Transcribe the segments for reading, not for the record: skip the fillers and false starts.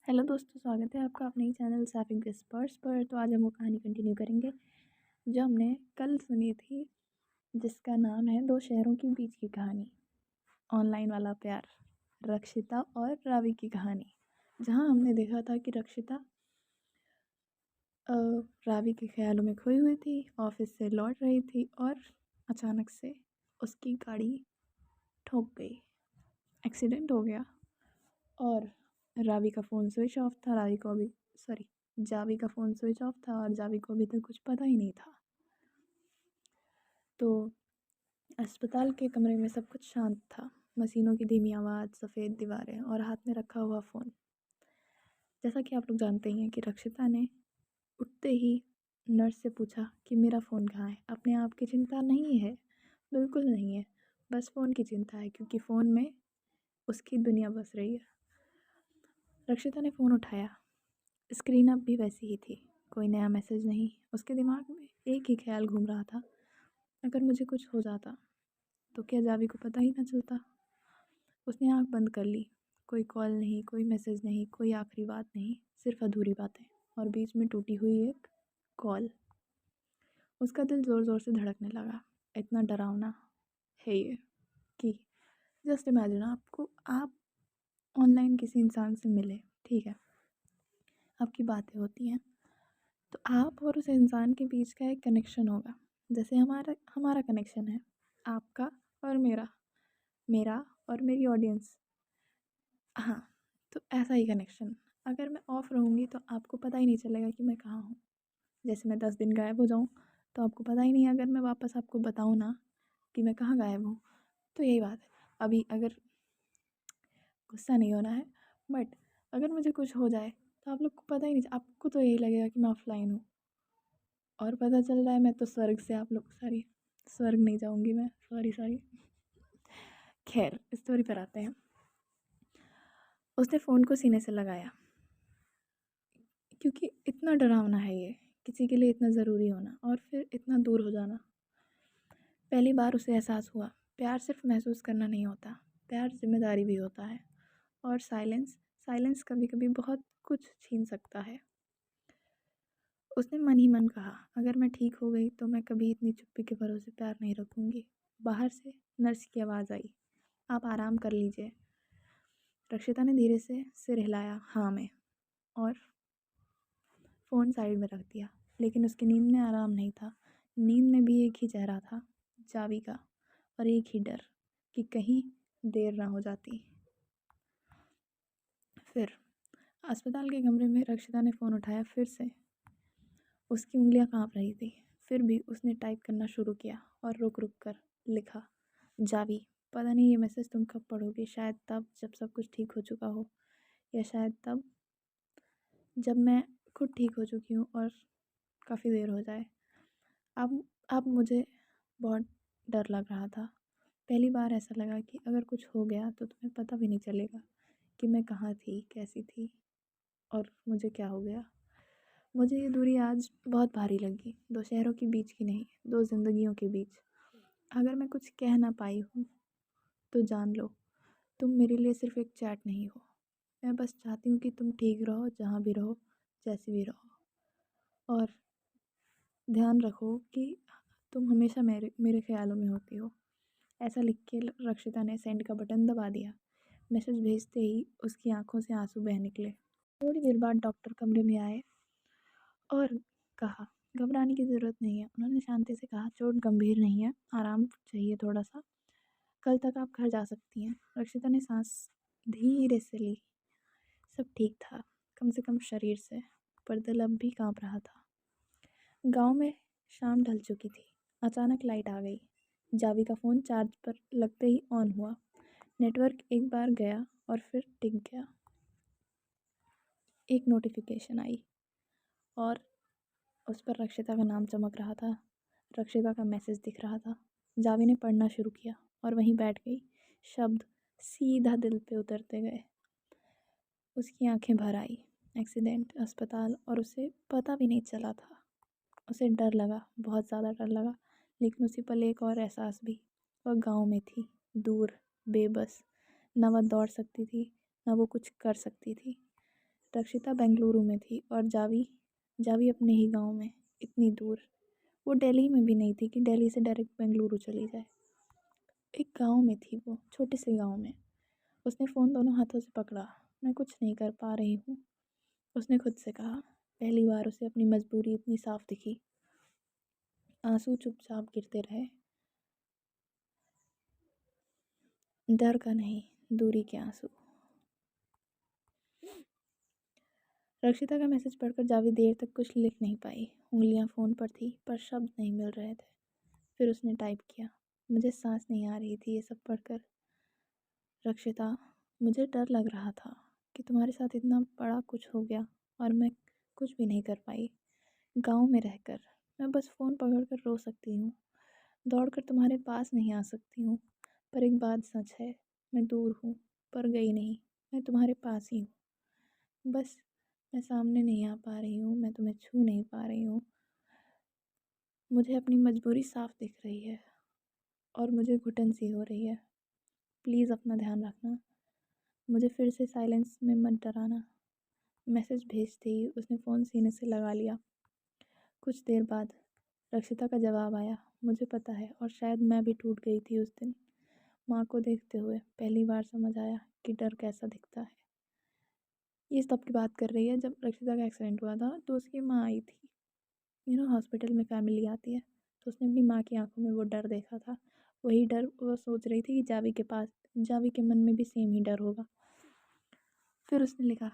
Hello दोस्तों, स्वागत है आपका अपने ही चैनल सैफिक विस्पर्स पर। तो आज हम वो कहानी कंटिन्यू करेंगे जो हमने कल सुनी थी, जिसका नाम है दो शहरों के बीच की कहानी, ऑनलाइन वाला प्यार, रक्षिता और रावी की कहानी। जहां हमने देखा था कि रक्षिता रावी के ख्यालों में खोई हुई थी, ऑफिस से लौट रही थी और अचानक से उसकी गाड़ी ठोक गई, एक्सीडेंट हो गया। और रावी का फ़ोन स्विच ऑफ था। जावी का फ़ोन स्विच ऑफ था और जावी को अभी तक कुछ पता ही नहीं था। तो अस्पताल के कमरे में सब कुछ शांत था, मशीनों की धीमी आवाज़, सफ़ेद दीवारें और हाथ में रखा हुआ फ़ोन। जैसा कि आप लोग जानते ही हैं कि रक्षिता ने उठते ही नर्स से पूछा कि मेरा फ़ोन कहाँ है। अपने आप की चिंता नहीं है, बिल्कुल नहीं है, बस फ़ोन की चिंता है, क्योंकि फ़ोन में उसकी दुनिया बस रही है। रक्षिता ने फ़ोन उठाया। स्क्रीन अब भी वैसी ही थी, कोई नया मैसेज नहीं। उसके दिमाग में एक ही ख्याल घूम रहा था, अगर मुझे कुछ हो जाता तो क्या जावी को पता ही ना चलता। उसने आंख बंद कर ली। कोई कॉल नहीं, कोई मैसेज नहीं, कोई आखिरी बात नहीं, सिर्फ अधूरी बातें और बीच में टूटी हुई एक कॉल। उसका दिल ज़ोर ज़ोर से धड़कने लगा। इतना डरावना है ये कि जस्ट इमेजिन, आप ऑनलाइन किसी इंसान से मिले, ठीक है, आपकी बातें होती हैं, तो आप और उस इंसान के बीच का एक कनेक्शन होगा, जैसे हमारा हमारा कनेक्शन है, आपका और मेरा, मेरा और मेरी ऑडियंस। हाँ, तो ऐसा ही कनेक्शन। अगर मैं ऑफ़ रहूँगी तो आपको पता ही नहीं चलेगा कि मैं कहाँ हूँ। जैसे मैं 10 दिन गायब हो जाऊँ तो आपको पता ही नहीं, अगर मैं वापस आपको बताऊँ ना कि मैं कहाँ गायब हूँ। तो यही बात है। अभी अगर गुस्सा नहीं होना है, बट अगर मुझे कुछ हो जाए तो आप लोग को पता ही नहीं, आपको तो यही लगेगा कि मैं ऑफ़लाइन हूँ, और पता चल रहा है मैं तो स्वर्ग से, आप लोग सॉरी, स्वर्ग नहीं जाऊँगी मैं, सॉरी। खैर, स्टोरी पर आते हैं। उसने फ़ोन को सीने से लगाया, क्योंकि इतना डरावना है ये, किसी के लिए इतना ज़रूरी होना और फिर इतना दूर हो जाना। पहली बार उसे एहसास हुआ, प्यार सिर्फ महसूस करना नहीं होता, प्यार जिम्मेदारी भी होता है। और साइलेंस साइलेंस कभी कभी बहुत कुछ छीन सकता है। उसने मन ही मन कहा, अगर मैं ठीक हो गई तो मैं कभी इतनी चुप्पी के भरोसे प्यार नहीं रखूँगी। बाहर से नर्स की आवाज़ आई, आप आराम कर लीजिए। रक्षिता ने धीरे से सिर हिलाया हाँ में, और फ़ोन साइड में रख दिया। लेकिन उसकी नींद में आराम नहीं था। नींद में भी एक ही चेहरा था, जावी का, और एक ही डर कि कहीं देर ना हो जाती। फिर अस्पताल के कमरे में रक्षिता ने फ़ोन उठाया फिर से। उसकी उंगलियां कांप रही थी, फिर भी उसने टाइप करना शुरू किया और रुक रुक कर लिखा, जावी, पता नहीं ये मैसेज तुम कब पढ़ोगे, शायद तब जब सब कुछ ठीक हो चुका हो, या शायद तब जब मैं खुद ठीक हो चुकी हूँ और काफ़ी देर हो जाए। अब मुझे बहुत डर लग रहा था। पहली बार ऐसा लगा कि अगर कुछ हो गया तो तुम्हें पता भी नहीं चलेगा कि मैं कहाँ थी, कैसी थी और मुझे क्या हो गया। मुझे ये दूरी आज बहुत भारी लगी, दो शहरों के बीच की नहीं, दो ज़िंदगियों के बीच। अगर मैं कुछ कह ना पाई हूँ तो जान लो, तुम मेरे लिए सिर्फ एक चैट नहीं हो। मैं बस चाहती हूँ कि तुम ठीक रहो, जहाँ भी रहो, जैसे भी रहो, और ध्यान रखो कि तुम हमेशा मेरे मेरे ख्यालों में होती हो। ऐसा लिख के रक्षिता ने सेंड का बटन दबा दिया। मैसेज भेजते ही उसकी आंखों से आंसू बह निकले। थोड़ी देर बाद डॉक्टर कमरे में आए और कहा, घबराने की ज़रूरत नहीं है। उन्होंने शांति से कहा, चोट गंभीर नहीं है, आराम चाहिए थोड़ा सा, कल तक आप घर जा सकती हैं। रक्षिता ने सांस धीरे से ली। सब ठीक था, कम से कम शरीर से, पर दिल अब भी कांप रहा था। गांव में शाम ढल चुकी थी। अचानक लाइट आ गई। जावी का फ़ोन चार्ज पर लगते ही ऑन हुआ। नेटवर्क एक बार गया और फिर टिक गया। एक नोटिफिकेशन आई और उस पर रक्षिता का नाम चमक रहा था। रक्षिता का मैसेज दिख रहा था। जावी ने पढ़ना शुरू किया और वहीं बैठ गई। शब्द सीधा दिल पे उतरते गए। उसकी आंखें भर आई। एक्सीडेंट, अस्पताल, और उसे पता भी नहीं चला था। उसे डर लगा, बहुत ज़्यादा डर लगा, लेकिन उसी पल एक और एहसास भी। वह गांव में थी, दूर, बेबस, ना वह दौड़ सकती थी, ना वो कुछ कर सकती थी। रक्षिता बेंगलुरु में थी और जावी जावी अपने ही गांव में, इतनी दूर। वो दिल्ली में भी नहीं थी कि दिल्ली से डायरेक्ट बेंगलुरु चली जाए। एक गांव में थी वो, छोटे से गांव में। उसने फ़ोन दोनों हाथों से पकड़ा। मैं कुछ नहीं कर पा रही हूँ, उसने खुद से कहा। पहली बार उसे अपनी मजबूरी इतनी साफ दिखी। आंसू चुपचाप गिरते रहे। डर का नहीं, दूरी के आंसू। रक्षिता का मैसेज पढ़कर जावी देर तक कुछ लिख नहीं पाई। उंगलियां फ़ोन पर थी पर शब्द नहीं मिल रहे थे। फिर उसने टाइप किया। मुझे सांस नहीं आ रही थी ये सब पढ़कर। रक्षिता, मुझे डर लग रहा था कि तुम्हारे साथ इतना बड़ा कुछ हो गया और मैं कुछ भी नहीं कर पाई। गांव में रहकर मैं बस फ़ोन पकड़कर रो सकती हूँ, दौड़कर तुम्हारे पास नहीं आ सकती हूँ। पर एक बात सच है, मैं दूर हूँ पर गई नहीं, मैं तुम्हारे पास ही हूँ। बस मैं सामने नहीं आ पा रही हूँ, मैं तुम्हें छू नहीं पा रही हूँ। मुझे अपनी मजबूरी साफ दिख रही है और मुझे घुटन सी हो रही है। प्लीज़ अपना ध्यान रखना। मुझे फिर से साइलेंस में मत डराना। मैसेज भेजते ही उसने फ़ोन सीने से लगा लिया। कुछ देर बाद रक्षिता का जवाब आया। मुझे पता है, और शायद मैं भी टूट गई थी उस दिन। माँ को देखते हुए पहली बार समझ आया कि डर कैसा दिखता है। ये तब की बात कर रही है जब रक्षिता का एक्सीडेंट हुआ था, तो उसकी माँ आई थी। हॉस्पिटल में फैमिली आती है, तो उसने अपनी माँ की आंखों में वो डर देखा था। वही डर वो सोच रही थी कि जावी के मन में भी सेम ही डर होगा। फिर उसने लिखा,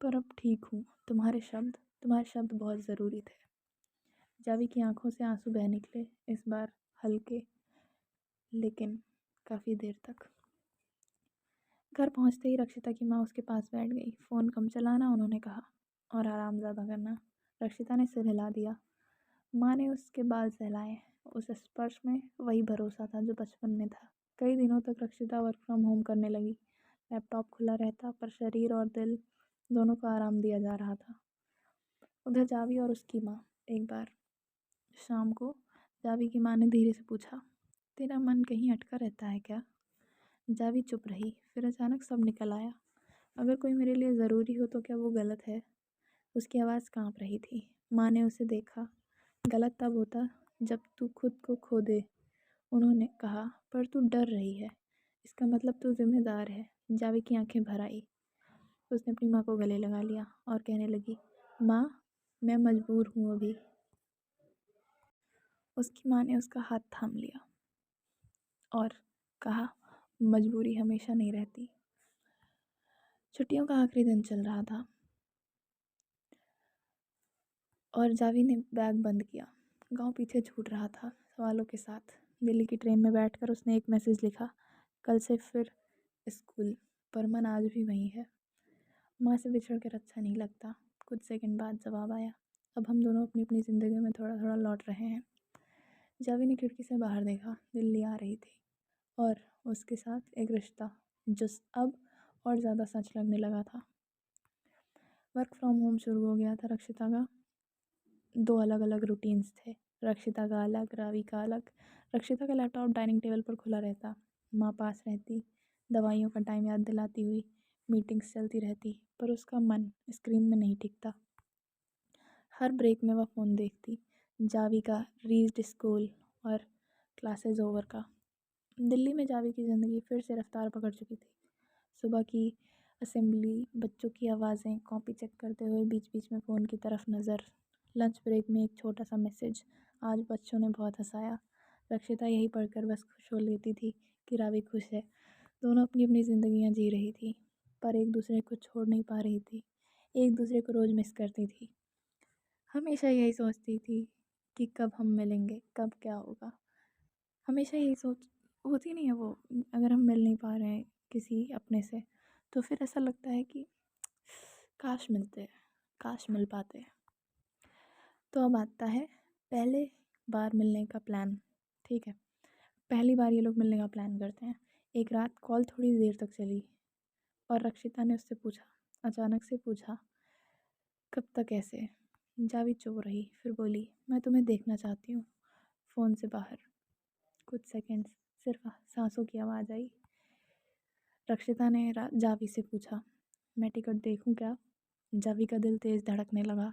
पर अब ठीक हूँ। तुम्हारे शब्द बहुत ज़रूरी थे। जावी की आंखों से आंसू बह निकले, इस बार हल्के, लेकिन काफ़ी देर तक। घर पहुंचते ही रक्षिता की माँ उसके पास बैठ गई। फ़ोन कम चलाना उन्होंने कहा, और आराम ज़्यादा करना। रक्षिता ने सिर हिला दिया। माँ ने उसके बाल सहलाए। उस स्पर्श में वही भरोसा था जो बचपन में था। कई दिनों तक रक्षिता वर्क फ्रॉम होम करने लगी। लैपटॉप खुला रहता पर शरीर और दिल दोनों को आराम दिया जा रहा था। उधर जावी और उसकी माँ। एक बार शाम को जावी की माँ ने धीरे से पूछा, तेरा मन कहीं अटका रहता है क्या? जावी चुप रही। फिर अचानक सब निकल आया। अगर कोई मेरे लिए ज़रूरी हो तो क्या वो गलत है? उसकी आवाज़ कांप रही थी। माँ ने उसे देखा। गलत तब होता जब तू खुद को खो दे। उन्होंने कहा, पर तू डर रही है, इसका मतलब तू जिम्मेदार है। जावी की आंखें भर आई। उसने अपनी माँ को गले लगा लिया और कहने लगी, माँ, मैं मजबूर हूँ अभी। उसकी माँ ने उसका हाथ थाम लिया और कहा, मजबूरी हमेशा नहीं रहती। छुट्टियों का आखिरी दिन चल रहा था और जावी ने बैग बंद किया। गांव पीछे छूट रहा था सवालों के साथ। दिल्ली की ट्रेन में बैठकर उसने एक मैसेज लिखा, कल से फिर स्कूल, पर मन आज भी वहीं है। माँ से बिछड़ कर अच्छा नहीं लगता। कुछ सेकंड बाद जवाब आया, अब हम दोनों अपनी अपनी ज़िंदगी में थोड़ा थोड़ा लौट रहे हैं। जावी ने खिड़की से बाहर देखा। दिल्ली आ रही थी और उसके साथ एक रिश्ता जो अब और ज़्यादा सच लगने लगा था। वर्क फ्रॉम होम शुरू हो गया था रक्षिता का। 2 अलग अलग रूटीन्स थे। रक्षिता का अलग, रावी का अलग। रक्षिता का लैपटॉप डाइनिंग टेबल पर खुला रहता। माँ पास रहती, दवाइयों का टाइम याद दिलाती हुई। मीटिंग्स चलती रहती, पर उसका मन स्क्रीन में नहीं टिकता। हर ब्रेक में वह फ़ोन देखती। जावी का रीच्ड स्कूल और क्लासेस ओवर का। दिल्ली में जावी की ज़िंदगी फिर से रफ्तार पकड़ चुकी थी। सुबह की असेंबली, बच्चों की आवाज़ें, कॉपी चेक करते हुए बीच बीच में फ़ोन की तरफ नज़र। लंच ब्रेक में एक छोटा सा मैसेज, आज बच्चों ने बहुत हंसाया। रक्षिता यही पढ़कर बस खुश हो लेती थी कि रावी खुश है। दोनों अपनी अपनी ज़िंदगियाँ जी रही थी, पर एक दूसरे को छोड़ नहीं पा रही थी। एक दूसरे को रोज़ मिस करती थी। हमेशा यही सोचती थी कि कब हम मिलेंगे, कब क्या होगा। हमेशा यही सोच होती नहीं है वो। अगर हम मिल नहीं पा रहे हैं किसी अपने से, तो फिर ऐसा लगता है कि काश मिलते, काश मिल पाते। तो अब आता है पहले बार मिलने का प्लान। ठीक है, पहली बार ये लोग मिलने का प्लान करते हैं। एक रात कॉल थोड़ी देर तक चली और रक्षिता ने उससे पूछा, अचानक से पूछा, कब तक ऐसे? जावी चुप रही, फिर बोली, मैं तुम्हें देखना चाहती हूँ। फ़ोन से बाहर कुछ सेकंड्स सिर्फ सांसों की आवाज़ आई। रक्षिता ने जावी से पूछा, मैं टिकट देखूं क्या? जावी का दिल तेज़ धड़कने लगा,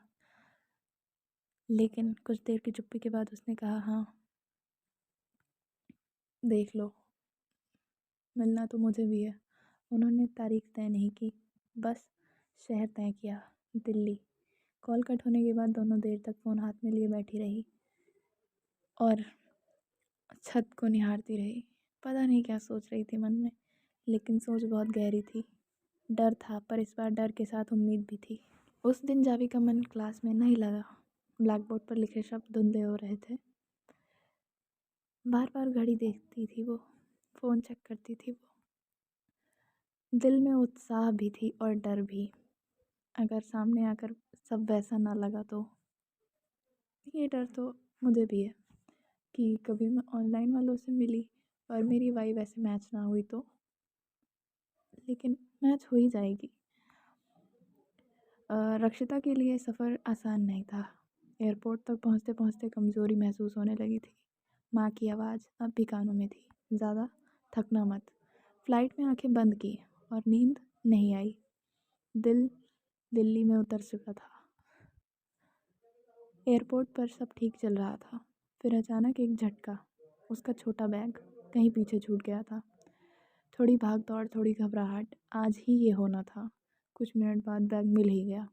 लेकिन कुछ देर की चुप्पी के बाद उसने कहा, हाँ देख लो, मिलना तो मुझे भी है। उन्होंने तारीख तय नहीं की, बस शहर तय किया, दिल्ली। कॉल कट होने के बाद दोनों देर तक फ़ोन हाथ में लिए बैठी रही और छत को निहारती रही। पता नहीं क्या सोच रही थी मन में, लेकिन सोच बहुत गहरी थी। डर था, पर इस बार डर के साथ उम्मीद भी थी। उस दिन जावी का मन क्लास में नहीं लगा। ब्लैक बोर्ड पर लिखे शब्द धुंधले हो रहे थे। बार बार घड़ी देखती थी वो, फ़ोन चेक करती थी वो। दिल में उत्साह भी थी और डर भी। अगर सामने आकर सब वैसा ना लगा तो। ये डर तो मुझे भी है कि कभी मैं ऑनलाइन वालों से मिली और मेरी वाइब ऐसे मैच ना हुई तो। लेकिन मैच हो ही जाएगी। रक्षिता के लिए सफ़र आसान नहीं था। एयरपोर्ट तक पहुँचते पहुँचते कमज़ोरी महसूस होने लगी थी। माँ की आवाज़ अब भी कानों में थी, ज़्यादा थकना मत। फ़्लाइट में आंखें बंद की और नींद नहीं आई। दिल दिल्ली में उतर चुका था। एयरपोर्ट पर सब ठीक चल रहा था। फिर अचानक एक झटका। उसका छोटा बैग कहीं पीछे छूट गया था। थोड़ी भाग दौड़, थोड़ी घबराहट। आज ही ये होना था। कुछ मिनट बाद बैग मिल ही गया।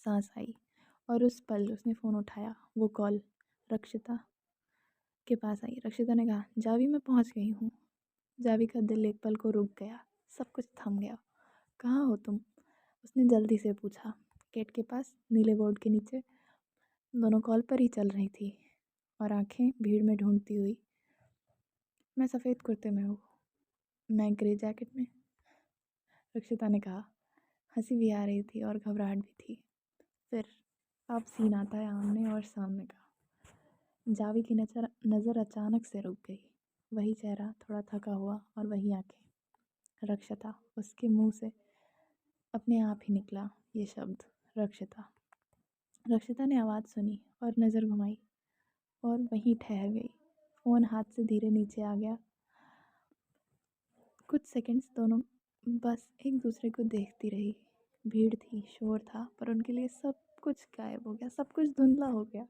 सांस आई और उस पल उसने फ़ोन उठाया। वो कॉल रक्षिता के पास आई। रक्षिता ने कहा, जावी मैं पहुंच गई हूँ। जावी का दिल एक पल को रुक गया। सब कुछ थम गया। कहाँ हो तुम? उसने जल्दी से पूछा। गेट के पास, नीले बोर्ड के नीचे। दोनों कॉल पर ही चल रही थी और आंखें भीड़ में ढूंढती हुई। मैं सफ़ेद कुर्ते में हूँ, मैं ग्रे जैकेट में, रक्षिता ने कहा। हंसी भी आ रही थी और घबराहट भी थी। फिर अब सीन आता है आमने और सामने का। जावी की नज़र अचानक से रुक गई। वही चेहरा, थोड़ा थका हुआ, और वही आंखें। रक्षिता। उसके मुंह से अपने आप ही निकला ये शब्द, रक्षिता। रक्षिता ने आवाज़ सुनी और नज़र घुमाई और वहीं ठहर गई। फ़ोन हाथ से धीरे नीचे आ गया। कुछ सेकंड्स दोनों बस एक दूसरे को देखती रही। भीड़ थी, शोर था, पर उनके लिए सब कुछ गायब हो गया, सब कुछ धुंधला हो गया।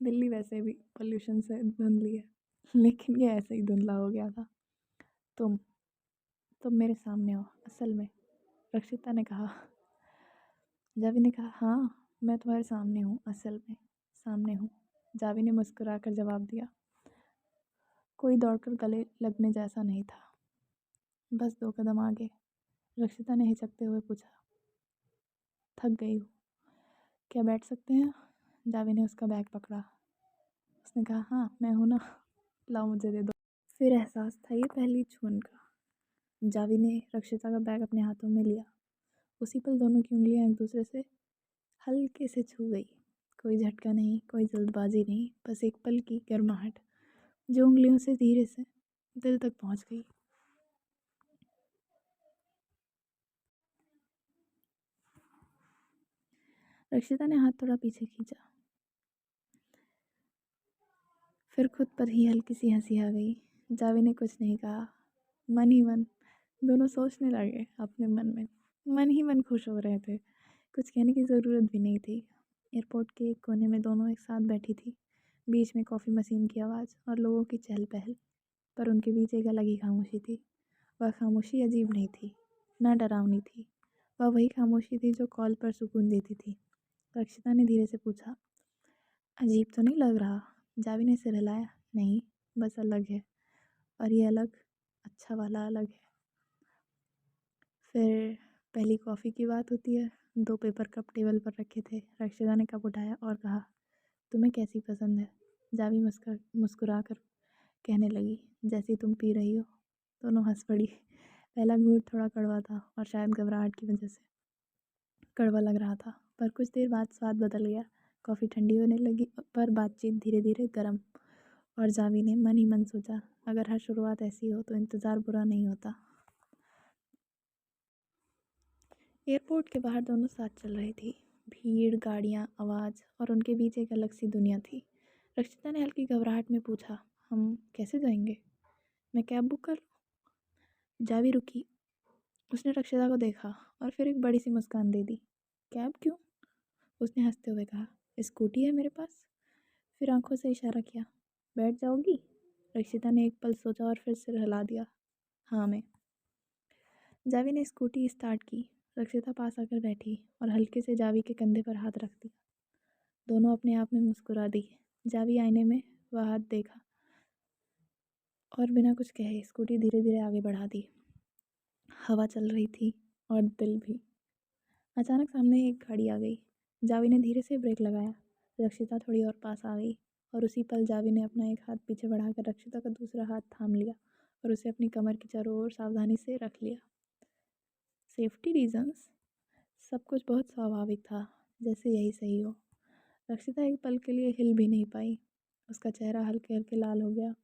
दिल्ली वैसे भी पोल्यूशन से धुंधली है, लेकिन ये ऐसे ही धुंधला हो गया था। तुम तुम मेरे सामने हो असल में, रक्षिता ने कहा। जावी ने कहा, हाँ मैं तुम्हारे सामने हूँ, असल में सामने हूँ। जावी ने मुस्कुराकर जवाब दिया। कोई दौड़कर गले लगने जैसा नहीं था, बस 2 कदम आगे। रक्षिता ने हिचकते हुए पूछा, थक गई हूँ, क्या बैठ सकते हैं? जावी ने उसका बैग पकड़ा। उसने कहा, हाँ मैं हूँ ना, लाओ मुझे दे दो। फिर एहसास था ये पहली छून का। जावी ने रक्षिता का बैग अपने हाथों में लिया। उसी पल दोनों की उंगलियां एक दूसरे से हल्के से छू गई। कोई झटका नहीं, कोई जल्दबाजी नहीं, बस एक पल की गर्माहट जो उंगलियों से धीरे से दिल तक पहुंच गई। रक्षिता ने हाथ थोड़ा पीछे खींचा। फिर खुद पर ही हल्की सी हंसी आ गई। जावी ने कुछ नहीं कहा। मन ही मन दोनों सोचने लगे अपने मन में। मन ही मन खुश हो रहे थे। कुछ कहने की ज़रूरत भी नहीं थी। एयरपोर्ट के एक कोने में दोनों एक साथ बैठी थी। बीच में कॉफ़ी मशीन की आवाज़ और लोगों की चहल पहल, पर उनके बीच एक अलग ही खामोशी थी। वह खामोशी अजीब नहीं थी, ना डरावनी थी। वह वही खामोशी थी जो कॉल पर सुकून देती थी। रक्षिता ने धीरे से पूछा, अजीब तो नहीं लग रहा? जावी ने सिर हिलाया, नहीं, बस अलग है। और ये अलग अच्छा वाला अलग है। फिर पहली कॉफ़ी की बात होती है। 2 पेपर कप टेबल पर रखे थे। रक्षिता ने कप उठाया और कहा, तुम्हें कैसी पसंद है? जावी मुस्कुरा कर कहने लगी, जैसी तुम पी रही हो। दोनों हंस पड़ी। पहला घूंट थोड़ा कड़वा था और शायद घबराहट की वजह से कड़वा लग रहा था, पर कुछ देर बाद स्वाद बदल गया। कॉफ़ी ठंडी होने लगी, पर बातचीत धीरे धीरे गर्म। और जावी ने मन ही मन सोचा, अगर हर शुरुआत ऐसी हो तो इंतज़ार बुरा नहीं होता। एयरपोर्ट के बाहर दोनों साथ चल रही थी। भीड़, गाड़ियाँ, आवाज़, और उनके बीच एक अलग सी दुनिया थी। रक्षिता ने हल्की घबराहट में पूछा, हम कैसे जाएंगे? मैं कैब बुक कर लूँ? जावी रुकी। उसने रक्षिता को देखा और फिर एक बड़ी सी मुस्कान दे दी। उसने हंसते हुए कहा, स्कूटी है मेरे पास। फिर आंखों से इशारा किया, बैठ जाओगी? रक्षिता ने एक पल सोचा और फिर सिर हिला दिया, हाँ मैं। जावी ने स्कूटी स्टार्ट की। रक्षिता पास आकर बैठी और हल्के से जावी के कंधे पर हाथ रख दिया। दोनों अपने आप में मुस्कुरा दी। जावी आईने में वह हाथ देखा और बिना कुछ कहे स्कूटी धीरे धीरे आगे बढ़ा दी। हवा चल रही थी और दिल भी। अचानक सामने एक गाड़ी आ गई। जावी ने धीरे से ब्रेक लगाया। रक्षिता थोड़ी और पास आ गई और उसी पल जावी ने अपना एक हाथ पीछे बढ़ाकर रक्षिता का दूसरा हाथ थाम लिया और उसे अपनी कमर की चारों ओर सावधानी से रख लिया। Safety reasons. सब कुछ बहुत स्वाभाविक था, जैसे यही सही हो। रक्षिता एक पल के लिए हिल भी नहीं पाई। उसका चेहरा हल्के हल्के लाल हो गया।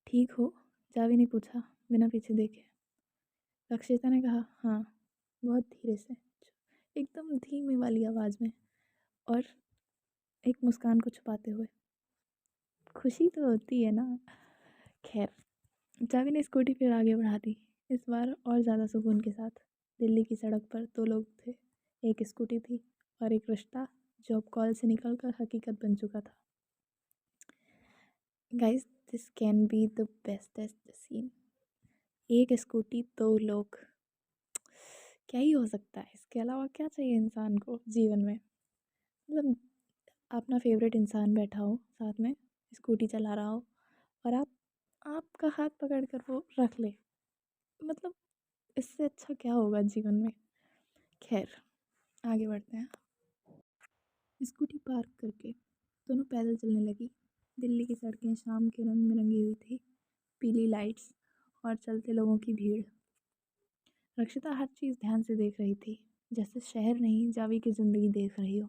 ठीक हो? जावी ने पूछा बिना पीछे देखे। रक्षिता ने कहा, हाँ, बहुत धीरे से, एकदम धीमी वाली आवाज़ में और एक मुस्कान को छुपाते हुए। खुशी तो होती है ना। खैर, जावी ने स्कूटी फिर आगे बढ़ा दी, इस बार और ज़्यादा सुकून के साथ। दिल्ली की सड़क पर दो लोग थे, एक स्कूटी थी और एक रिश्ता जो अब कॉल से निकलकर हकीकत बन चुका था। Guys, this can be the bestest scene. एक स्कूटी, दो लोग, क्या ही हो सकता है इसके अलावा? क्या चाहिए इंसान को जीवन में? मतलब अपना फेवरेट इंसान बैठा हो साथ में, स्कूटी चला रहा हो और आपका हाथ पकड़ कर वो रख ले। मतलब इससे अच्छा क्या होगा जीवन में? खैर, आगे बढ़ते हैं। स्कूटी पार्क करके दोनों पैदल चलने लगी। दिल्ली की सड़कें शाम के रंग में रंगी हुई थी, पीली लाइट्स और चलते लोगों की भीड़। रक्षिता हर चीज़ ध्यान से देख रही थी, जैसे शहर नहीं जावी की ज़िंदगी देख रही हो।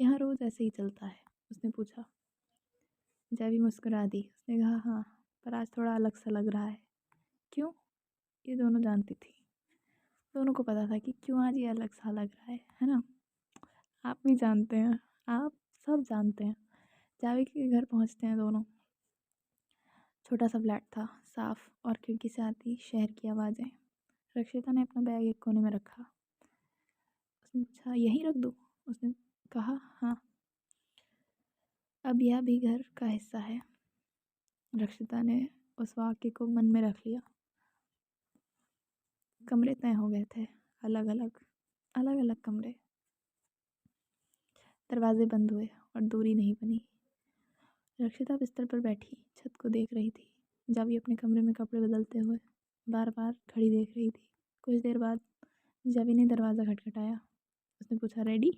यहाँ रोज़ ऐसे ही चलता है? उसने पूछा। जावी मुस्कुरा दी। उसने कहा, हाँ, पर आज थोड़ा अलग सा लग रहा है। क्यों? ये दोनों जानती थी। दोनों को पता था कि क्यों आज ये अलग सा लग रहा है ना? आप भी जानते हैं, आप सब जानते हैं। जावी के घर पहुंचते हैं दोनों। छोटा सा फ्लैट था, साफ और खिड़की से आती शहर की आवाज़ें। रक्षिता ने अपना बैग एक कोने में रखा। उसने पूछा, यहीं रख दूँ? उसने कहा, हाँ, अब यह भी घर का हिस्सा है। रक्षिता ने उस वाक्य को मन में रख लिया। कमरे तय हो गए थे, अलग अलग, अलग अलग कमरे। दरवाजे बंद हुए और दूरी नहीं बनी। रक्षिता बिस्तर पर बैठी छत को देख रही थी। जावी अपने कमरे में कपड़े बदलते हुए बार बार घड़ी देख रही थी। कुछ देर बाद जावी ने दरवाज़ा खटखटाया। उसने पूछा, रेडी?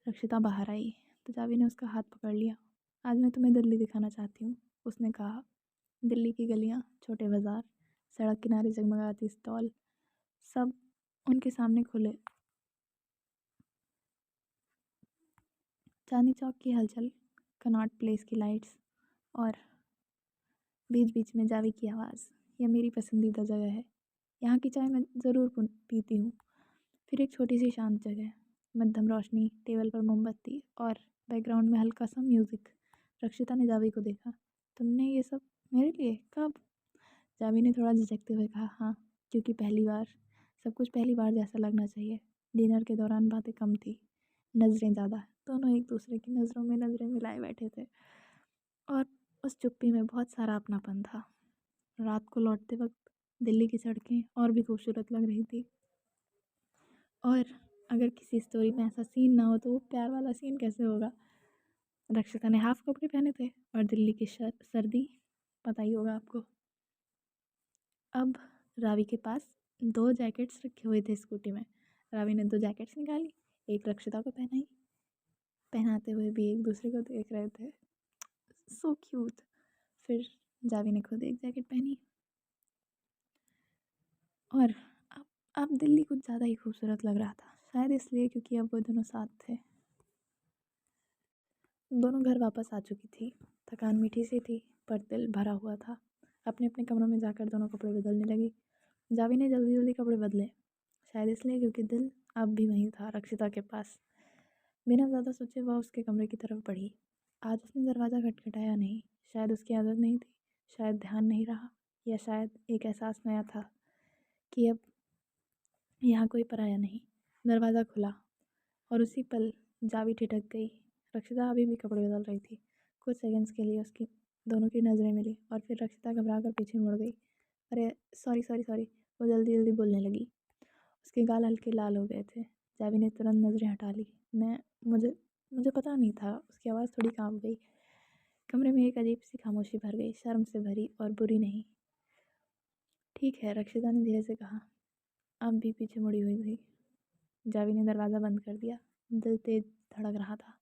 रक्षिता बाहर आई तो जावी ने उसका हाथ पकड़ लिया। आज मैं तुम्हें दिल्ली दिखाना चाहती हूँ, उसने कहा। दिल्ली की गलियाँ, छोटे बाज़ार, सड़क किनारे जगमगाती स्टॉल, सब उनके सामने खुले। चांदनी चौक की हलचल, कनॉट प्लेस की लाइट्स और बीच बीच में जावी की आवाज़। यह मेरी पसंदीदा जगह है, यहाँ की चाय मैं ज़रूर पीती हूँ। फिर एक छोटी सी शांत जगह, मध्यम रोशनी, टेबल पर मोमबत्ती और बैकग्राउंड में हल्का सा म्यूज़िक। रक्षिता ने जावी को देखा। तुमने ये सब मेरे लिए कब? जावी ने थोड़ा झिझकते हुए कहा, हाँ, क्योंकि पहली बार, सब कुछ पहली बार जैसा लगना चाहिए। डिनर के दौरान बातें कम थी, नज़रें ज़्यादा। दोनों एक दूसरे की नज़रों में नज़रें मिलाए बैठे थे और उस चुप्पी में बहुत सारा अपनापन था। रात को लौटते वक्त दिल्ली की सड़कें और भी खूबसूरत लग रही थी। और अगर किसी स्टोरी में ऐसा सीन ना हो तो वो प्यार वाला सीन कैसे होगा? रक्षिता ने हाफ कपड़े पहने थे और दिल्ली की सर्दी पता ही होगा आपको। अब रावी के पास दो जैकेट्स रखे हुए थे स्कूटी में। रावी ने दो जैकेट्स निकाली, एक रक्षिता को पहनाई। पहनाते हुए भी एक दूसरे को देख रहे थे, सो क्यूट। फिर जावी ने खुद एक जैकेट पहनी और अब दिल्ली कुछ ज़्यादा ही खूबसूरत लग रहा था, शायद इसलिए क्योंकि अब वो दोनों साथ थे। दोनों घर वापस आ चुकी थी। थकान मीठी सी थी पर दिल भरा हुआ था। अपने अपने कमरों में जाकर दोनों कपड़े बदलने लगी। जावी ने जल्दी जल्दी कपड़े बदले, शायद इसलिए क्योंकि दिल अब भी वहीं था, रक्षिता के पास। बिना ज़्यादा सोचे वह उसके कमरे की तरफ बढ़ी। आज उसने दरवाज़ा खटखटाया नहीं। शायद उसकी आदत नहीं थी, शायद ध्यान नहीं रहा, या शायद एक एहसास नया था कि अब यहाँ कोई पराया नहीं। दरवाज़ा खुला और उसी पल जावी ठिठक गई। रक्षिता अभी भी कपड़े बदल रही थी। कुछ सेकंड्स के लिए उसकी दोनों की नज़रें मिली और फिर रक्षिता घबरा कर पीछे मुड़ गई। अरे सॉरी सॉरी सॉरी, वो जल्दी जल्दी बोलने लगी। उसके गाल हल्के लाल हो गए थे। जावी ने तुरंत नज़रें हटा ली। मैं मुझे मुझे पता नहीं था। उसकी आवाज़ थोड़ी काँप गई। कमरे में एक अजीब सी खामोशी भर गई, शर्म से भरी और बुरी नहीं। ठीक है, रक्षिता ने धीरे से कहा। अब भी पीछे मुड़ी हुई थी। जावी ने दरवाज़ा बंद कर दिया। दिल तेज धड़क रहा था।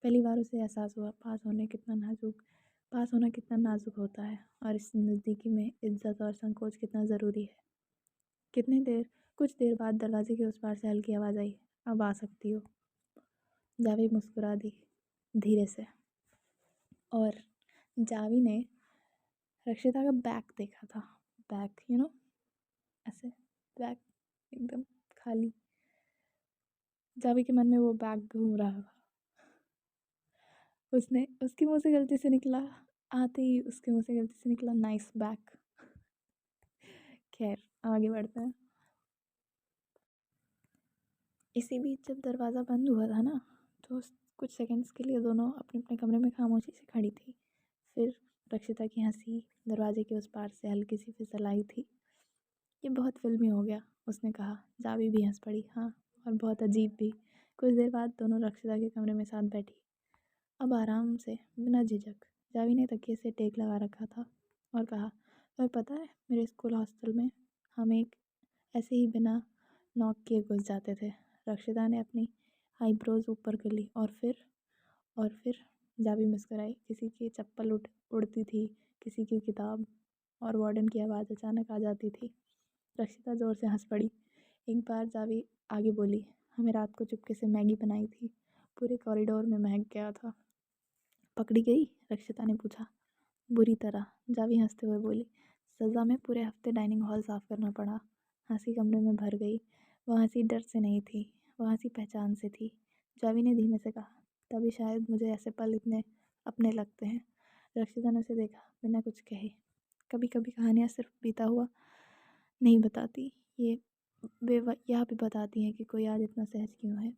पहली बार उसे एहसास हुआ पास होना कितना नाजुक होता है और इस नज़दीकी में इज्जत और संकोच कितना ज़रूरी है। कुछ देर बाद दरवाजे के उस पार से हल्की आवाज़ आई। अब आ सकती हो। जावी मुस्कुरा दी धीरे से और जावी ने रक्षिता का बैग देखा था। बैग ऐसे बैग एकदम खाली। जावी के मन में वो बैग घूम रहा था। उसके मुंह से गलती से निकला आते ही उसके मुंह से गलती से निकला नाइस बैग। खैर, आगे बढ़ते हैं। इसी बीच जब दरवाज़ा बंद हुआ था ना, तो कुछ सेकंड्स के लिए दोनों अपने अपने कमरे में खामोशी से खड़ी थी। फिर रक्षिता की हंसी दरवाजे के उस पार से हल्की सी फिसल आई थी। ये बहुत फिल्मी हो गया, उसने कहा। जावी भी हंस पड़ी। हाँ, और बहुत अजीब भी। कुछ देर बाद दोनों रक्षिता के कमरे में साथ बैठी, अब आराम से, बिना झिझक। जावी ने तकिए से टेक लगा रखा था और कहा, तुम्हें पता है मेरे स्कूल हॉस्टल में हम एक ऐसे ही बिना नॉक किए घुस जाते थे। रक्षिता ने अपनी आईब्रोज ऊपर कर ली और फिर जावी मुस्कुराई। किसी की चप्पल उड़ती थी, किसी की किताब, और वार्डन की आवाज़ अचानक आ जाती थी। रक्षिता ज़ोर से हंस पड़ी। एक बार जावी आगे बोली, हमें रात को चुपके से मैगी बनाई थी। पूरे कॉरिडोर में महक गया था। पकड़ी गई? रक्षिता ने पूछा। बुरी तरह, जावी हंसते हुए बोली। सज़ा में पूरे हफ्ते डाइनिंग हॉल साफ करना पड़ा। हंसी कमरे में भर गई। वह हंसी डर से नहीं थी, वह हंसी पहचान से थी। जावी ने धीमे से कहा, तभी शायद मुझे ऐसे पल इतने अपने लगते हैं। रक्षिता ने उसे देखा, बिना कुछ कहे। कभी कभी कहानियाँ सिर्फ बीता हुआ नहीं बताती, ये यह भी बताती हैं कि कोई आज इतना सहज क्यों है।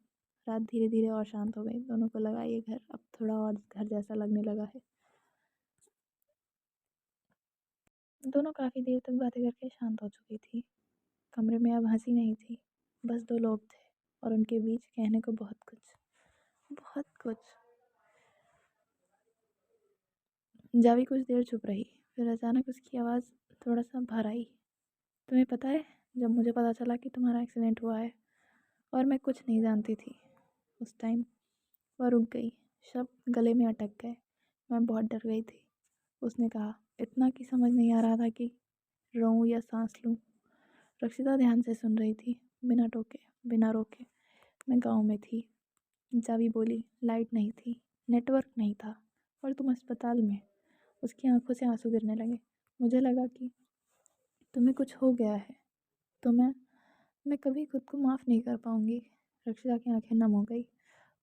रात धीरे धीरे और शांत हो गई। दोनों को लगा ये घर अब थोड़ा और घर जैसा लगने लगा है। दोनों काफ़ी देर तक बातें करके शांत हो चुकी थी। कमरे में अब हंसी नहीं थी, बस दो लोग थे और उनके बीच कहने को बहुत कुछ, बहुत कुछ। जावी कुछ देर चुप रही, फिर अचानक उसकी आवाज़ थोड़ा सा भर आई। तुम्हें पता है, जब मुझे पता चला कि तुम्हारा एक्सीडेंट हुआ है और मैं कुछ नहीं जानती थी, उस टाइम वह रुक गई। शब्द गले में अटक गए। मैं बहुत डर गई थी। उसने कहा, इतना कि समझ नहीं आ रहा था कि रोऊं या सांस लूं। रक्षिता ध्यान से सुन रही थी, बिना टोके, बिना रोके। मैं गांव में थी, जावी बोली। लाइट नहीं थी, नेटवर्क नहीं था, और तुम अस्पताल में। उसकी आंखों से आंसू गिरने लगे। मुझे लगा कि तुम्हें कुछ हो गया है, तो मैं कभी खुद को माफ़ नहीं कर पाऊंगी। रक्षिता की आंखें नम हो गई।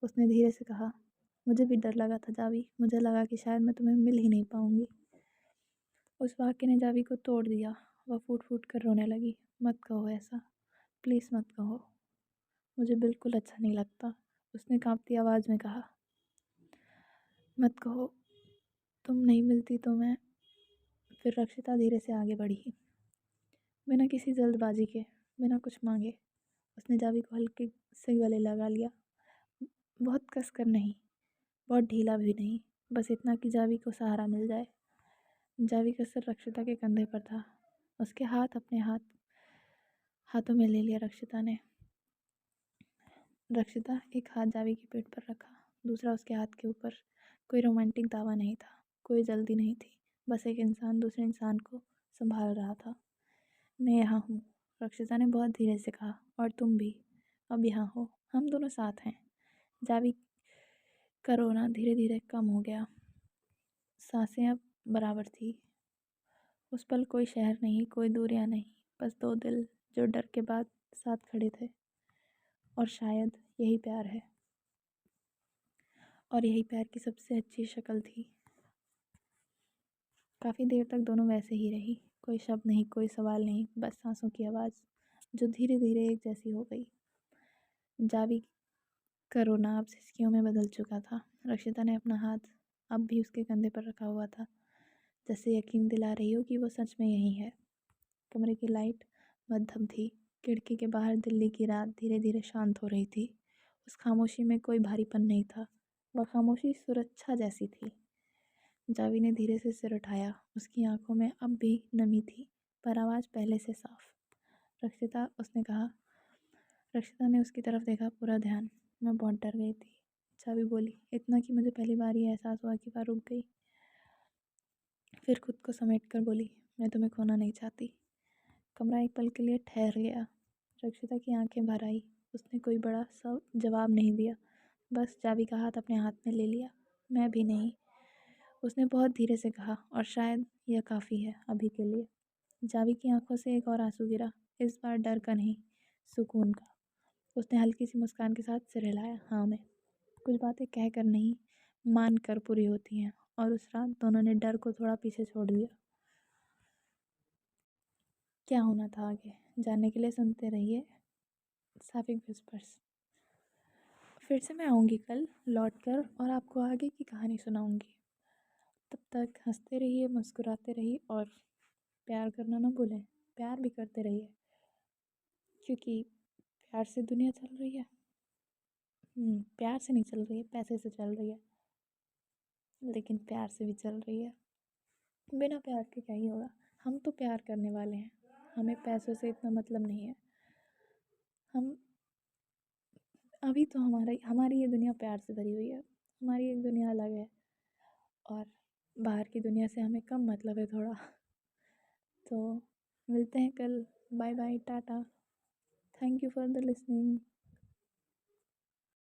उसने धीरे से कहा, मुझे भी डर लगा था जावी। मुझे लगा कि शायद मैं तुम्हें मिल ही नहीं पाऊंगी। उस वाक्य ने जावी को तोड़ दिया। वह फूट फूट कर रोने लगी। मत कहो ऐसा, प्लीज़ मत कहो, मुझे बिल्कुल अच्छा नहीं लगता। उसने कांपती आवाज़ में कहा, मत कहो, तुम नहीं मिलती तो मैं। फिर रक्षिता धीरे से आगे बढ़ी, बिना किसी जल्दबाजी के, बिना कुछ मांगे। उसने जावी को हल्के से गले लगा लिया। बहुत कस कर नहीं, बहुत ढीला भी नहीं, बस इतना कि जावी को सहारा मिल जाए। जावी का सिर रक्षिता के कंधे पर था। उसके हाथ अपने हाथों में ले लिया रक्षिता ने। रक्षिता एक हाथ जावी की पीठ पर रखा, दूसरा उसके हाथ के ऊपर। कोई रोमांटिक दावा नहीं था, कोई जल्दी नहीं थी, बस एक इंसान दूसरे इंसान को संभाल रहा था। मैं यहाँ हूँ, रक्षिता ने बहुत धीरे से कहा, और तुम भी अब यहाँ हो, हम दोनों साथ हैं। जावी का रोना धीरे धीरे कम हो गया। सांसें अब बराबर थी। उस पल कोई शहर नहीं, कोई दूरियां नहीं, बस दो दिल जो डर के बाद साथ खड़े थे। और शायद यही प्यार है, और यही प्यार की सबसे अच्छी शक्ल थी। काफ़ी देर तक दोनों वैसे ही रही। कोई शब्द नहीं, कोई सवाल नहीं, बस सांसों की आवाज़ जो धीरे धीरे एक जैसी हो गई। जावी कोरोना अब सिसकियों में बदल चुका था। रक्षिता ने अपना हाथ अब भी उसके कंधे पर रखा हुआ था, जैसे यकीन दिला रही हो कि वो सच में यहीं है। कमरे की लाइट मध्यम थी। खिड़की के बाहर दिल्ली की रात धीरे धीरे शांत हो रही थी। उस खामोशी में कोई भारीपन नहीं था। वह खामोशी सुरक्षा जैसी थी। जावी ने धीरे से सिर उठाया। उसकी आंखों में अब भी नमी थी, पर आवाज़ पहले से साफ। रक्षिता, उसने कहा। रक्षिता ने उसकी तरफ देखा, पूरा ध्यान। मैं बहुत डर गई थी। जावी बोली, इतना कि मुझे पहली बार ये एहसास हुआ कि वह रुक गई। फिर खुद को समेट कर बोली, मैं तुम्हें खोना नहीं चाहती। कमरा एक पल के लिए ठहर गया। रक्षिता की आंखें भर आई। उसने कोई बड़ा सा जवाब नहीं दिया, बस जावी का हाथ अपने हाथ में ले लिया। मैं भी नहीं, उसने बहुत धीरे से कहा, और शायद यह काफ़ी है अभी के लिए। जावी की आंखों से एक और आंसू गिरा, इस बार डर का नहीं, सुकून का। उसने हल्की सी मुस्कान के साथ सिर हिलाया। हाँ, मैं कुछ बातें कह कर नहीं, मान कर पूरी होती हैं। और उस रात दोनों ने डर को थोड़ा पीछे छोड़ दिया। क्या होना था आगे जानने के लिए सुनते रहिए साफिक विस्पर्स। फिर से मैं आऊँगी कल लौट कर और आपको आगे की कहानी सुनाऊँगी। तब तक हंसते रहिए, मुस्कुराते रहिए और प्यार करना ना भूलें। प्यार भी करते रहिए, क्योंकि प्यार से दुनिया चल रही है। प्यार से नहीं चल रही है, पैसे से चल रही है, लेकिन प्यार से भी चल रही है। बिना प्यार के क्या ही होगा। हम तो प्यार करने वाले हैं, हमें पैसों से इतना मतलब नहीं है। हम अभी तो हमारी ये दुनिया प्यार से भरी हुई है। हमारी एक दुनिया अलग है, और बाहर की दुनिया से हमें कम मतलब है थोड़ा। तो मिलते हैं कल। Bye bye, tata. Thank you for the listening.